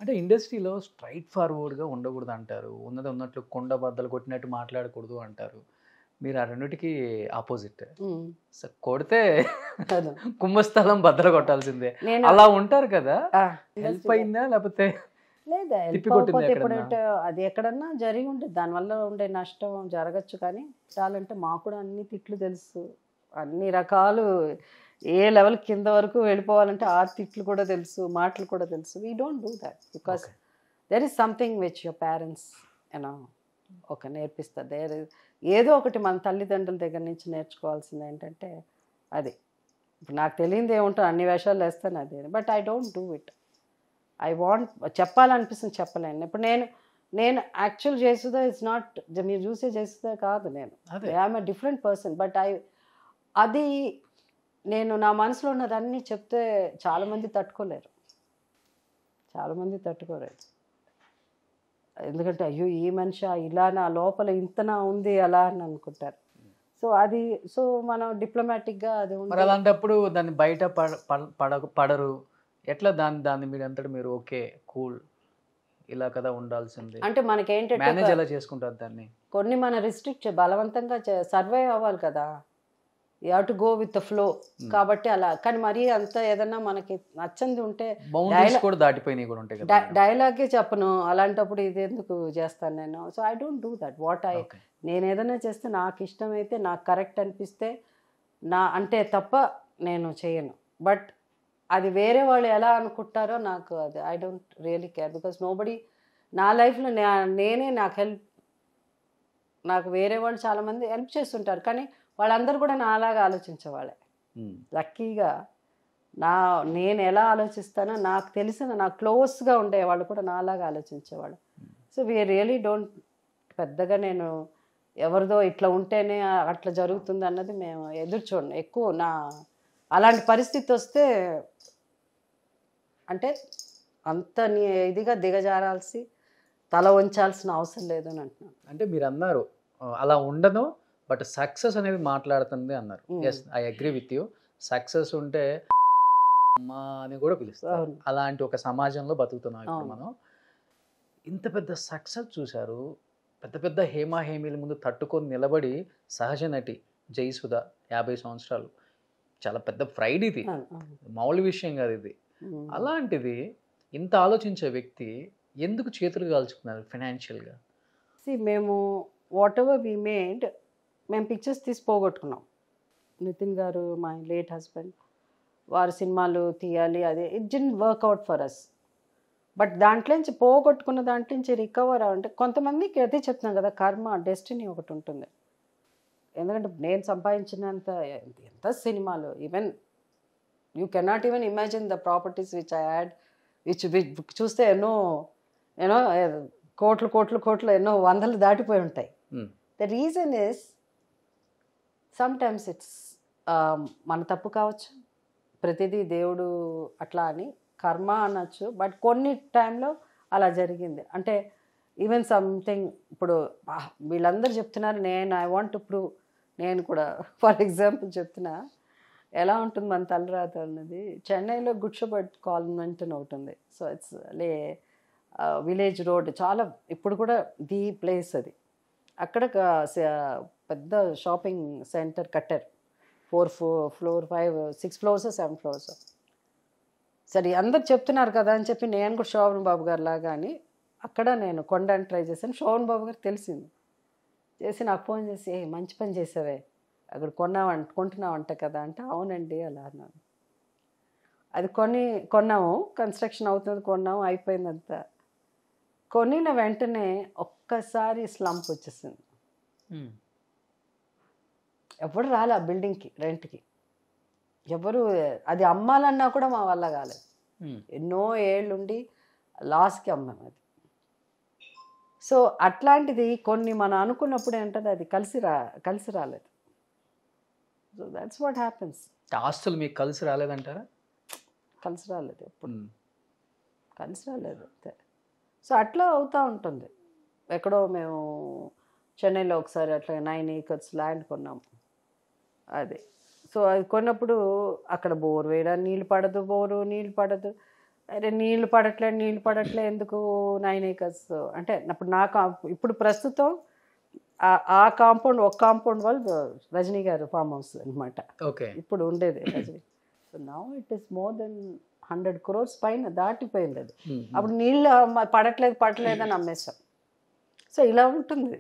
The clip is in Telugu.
అంటే ఇండస్ట్రీలో స్ట్రైట్ ఫార్వర్డ్‌గా ఉండకూడదు అంటారు. ఉన్నది ఉన్నట్లు కుండ బద్దలు కొట్టినట్టు మాట్లాడకూడదు అంటారు. మీరు ఆ రెండిటికి అపోజిట్. హ్మ్. కొడితే అవును. కుంభస్థలం బద్దలు కొట్టాల్సిందే. నేను అలా ఉంటారు కదా! ఆ! హెల్ప్ ఇండస్ట్రీలో అయిందా? లేపోతే లేదా హెల్ప్ తిప్పి కొట్టిందా అవ్వకపోతే ఎక్కడన్నా? ఎప్పుడంటే అది ఎక్కడన్నా జరిగి ఉంటుంది. దానివల్ల ఉండే నష్టం జరగచ్చు కానీ, చాలంటే మాకు కూడా అన్ని తిట్లు తెలుసు. అన్ని రకాలు ఏ లెవెల్ కింద వరకు వెళ్ళిపోవాలంటే ఆ తిట్లు కూడా తెలుసు, మాటలు కూడా తెలుసు. We don't do that because okay. There is something which your parents you know నేర్పిస్తారు. ఏదో ఒకటి మన తల్లిదండ్రుల దగ్గర నుంచి నేర్చుకోవాల్సింది ఏంటంటే అది. ఇప్పుడు నాకు తెలియనిది ఏముంటుంది అన్ని వేషాలు వేస్తాను అది. But I don't do it. I want చెప్పాలనిపిస్తుంది చెప్పలేను. ఇప్పుడు నేను నేను యాక్చువల్ జయసుధ ఇస్ నాట్ మీరు చూసే జయసుధ కాదు నేను. అదే. I'm a different person. But అది నేను నా మనసులో ఉన్నదన్నీ చెప్తే చాలామంది తట్టుకోలేరు. చాలామంది తట్టుకోలేరు. ఎందుకంటే అయ్యో ఈ మనిషి ఇలా నా లోపల ఇంతనా ఉంది అలా అని అనుకుంటారు. సో మనం డిప్లొమాటిక్గా అది మరి ఉంది. అలాంటప్పుడు దాన్ని బయట పడరు. ఎట్లా దాన్ని దాన్ని మీరంతట మీరు ఓకే. కూల్. ఇలా కదా ఉండాల్సింది. అంటే మనకేంటంటే మేనేజ్ ఎలా చేసుకుంటారు దాన్ని? కొన్ని మన రిస్ట్రిక్ట్ బలవంతంగా సర్వైవ్ అవ్వాలి కదా. You have to go with the flow. కాబట్టి అలా కానీ మరీ అంత ఏదన్నా మనకి నచ్చంది ఉంటే బౌండరీస్ కూడా దాటిపోయినవి కూడా ఉంటాయి కదా మేడం. డైలాగే చెప్పను. అలాంటప్పుడు ఇది ఎందుకు చేస్తాను నేను. So I don't do that. Okay. నేను ఏదైనా చేస్తే నాకు ఇష్టమైతే నాకు కరెక్ట్ అనిపిస్తే అంటే తప్ప నేను చేయను. బట్ అది వేరే వాళ్ళు ఎలా అనుకుంటారో నాకు అది I don't really care. Because nobody నా లైఫ్లో నేనే నాకు వేరే వాళ్ళు చాలామంది హెల్ప్ చేస్తుంటారు. కానీ వాళ్ళందరూ కూడా నాలాగా ఆలోచించేవాళ్ళే. లక్కీగా నేను ఎలా ఆలోచిస్తానో నాకు తెలిసిన నాకు క్లోజ్గా ఉండేవాళ్ళు కూడా నాలాగా ఆలోచించేవాళ్ళు. సో వీ రియలీ డోంట్ పెద్దగా నేను ఎవరిదో ఇట్లా ఉంటేనే అట్లా జరుగుతుంది అన్నది మేము ఎదురు చూడండి. ఎక్కువ అలాంటి పరిస్థితి వస్తే అంటే అంత ఇదిగా దిగజారాల్సి తల వంచాల్సిన అవసరం లేదు అని అంటున్నాను. అంటే మీరు అన్నారు అలా ఉండదు. బట్ సక్సెస్ అనేది మాట్లాడుతుంది అన్నారు. Yes, I agree with you. Success ఉంటే అమ్మా అని కూడా పిలుస్తారు. అవును. అలాంటి ఒక సమాజంలో బతుకుతున్నాం ఇప్పుడు అవును. మనం. ఇంత పెద్ద సక్సెస్ చూశారు. పెద్ద పెద్ద హేమీల ముందు తట్టుకొని నిలబడి సహజ నటి జయసుధ 50 సంవత్సరాలు. చాలా పెద్ద ప్రైడ్ ఇది. మామూలు విషయం కాదు ఇది. అలాంటిది ఇంత ఆలోచించే వ్యక్తి ఎందుకు చేతులు కాల్చుకున్నారు ఫైనాన్షియల్‌గా? మేము వాట్ ఎవర్ వి మేడ్ మేము పిక్చర్స్ తీసి పోగొట్టుకున్నాం. నితిన్ గారు మై లేట్ హస్బెండ్ వారి సినిమాలు తీయాలి అది it didn't work out for us. But దాంట్లోంచి పోగొట్టుకున్న దాంట్లోంచి రికవర్ అంటే కొంతమందికి అదే చెప్తున్నాం కదా, కర్మ డెస్టినీ ఒకటి ఉంటుంది. ఎందుకంటే నేను సంపాదించినంత ఎంత సినిమాలు even you cannot even imagine the properties which I had which చూస్తే ఎన్నో కోట్లు ఎన్నో వందలు దాటిపోయి ఉంటాయి. The reason is sometimes it's మన తప్పు కావచ్చు, ప్రతిదీ దేవుడు అట్లా అని కర్మ అనొచ్చు. బట్ కొన్ని టైంలో అలా జరిగింది. అంటే ఈవెన్ సంథింగ్ ఇప్పుడు వీళ్ళందరూ చెప్తున్నారు, ఐ వాంట్ టు ప్రూవ్. నేను కూడా ఫర్ ఎగ్జాంపుల్ చెప్తున్నా ఎలా ఉంటుంది మన తలరాత అన్నది. చెన్నైలో గుడ్షపట్ కాన్వెంట్ అని ఒకటి ఉంది. సో ఇట్స్ విలేజ్ రోడ్ చాలా ఇప్పుడు కూడా ది ప్లేస్ అది. అక్కడ పెద్ద షాపింగ్ సెంటర్ కట్టారు. 6 ఫ్లోర్స్ 7 ఫ్లోర్స్. సరే అందరు చెప్తున్నారు కదా అని చెప్పి నేను కూడా శోభన్ బాబు గారు లాగా అని అక్కడ నేను కొనడానికి ట్రై చేశాను. శోభన్ బాబు గారు తెలిసింది చేసి నాకు ఫోన్ చేసి మంచి పని చేసావే, అక్కడ కొంటున్నావంట కదా అంటే అవునండి అలా అన్నాను. అది కొన్నాము, కన్స్ట్రక్షన్ అవుతుంది, కొన్నాము, అయిపోయిందంతా. కొనిన వెంటనే ఒక్కసారి స్లంప్ వచ్చేసింది. ఎవరు రాలే ఆ బిల్డింగ్కి రెంట్కి, ఎవరు అది అమ్మాలన్నా కూడా మా వల్ల కాలేదు. ఎన్నో ఏళ్ళుండి లాస్ట్కి అమ్మాము అది. సో అట్లాంటిది కొన్ని మనం అనుకున్నప్పుడు ఏంటంటే అది కలిసి రాలేదు. So that's what happens. ఆస్తులు మీకు కలిసి రాలేదంటారా? కలిసి రాలేదు, ఎప్పుడు కలిసి రాలేదు అంతే. సో అట్లా అవుతూ ఉంటుంది. ఎక్కడో మేము చెన్నైలో ఒకసారి అట్లా 9 acres ల్యాండ్ కొన్నాము. అది సో అది కొన్నప్పుడు అక్కడ బోర్ వేయడానికి నీళ్ళు పడదు, నీళ్ళు పడదు. అరే నీళ్ళు పడట్లే ఎందుకు 9 acres అంటే అప్పుడు ఇప్పుడు ప్రస్తుతం ఆ కాంపౌండ్ ఒక కాంపౌండ్ వాళ్ళు రజనీ గారు ఫామ్ హౌస్ అనమాట. ఓకే. ఇప్పుడు ఉండేది Rajini. So now it is more than 100 crores పైన దాటిపోయింది అది. అప్పుడు నీళ్ళు పడట్లేదు అని అమ్మేశాం. సో ఇలా ఉంటుంది.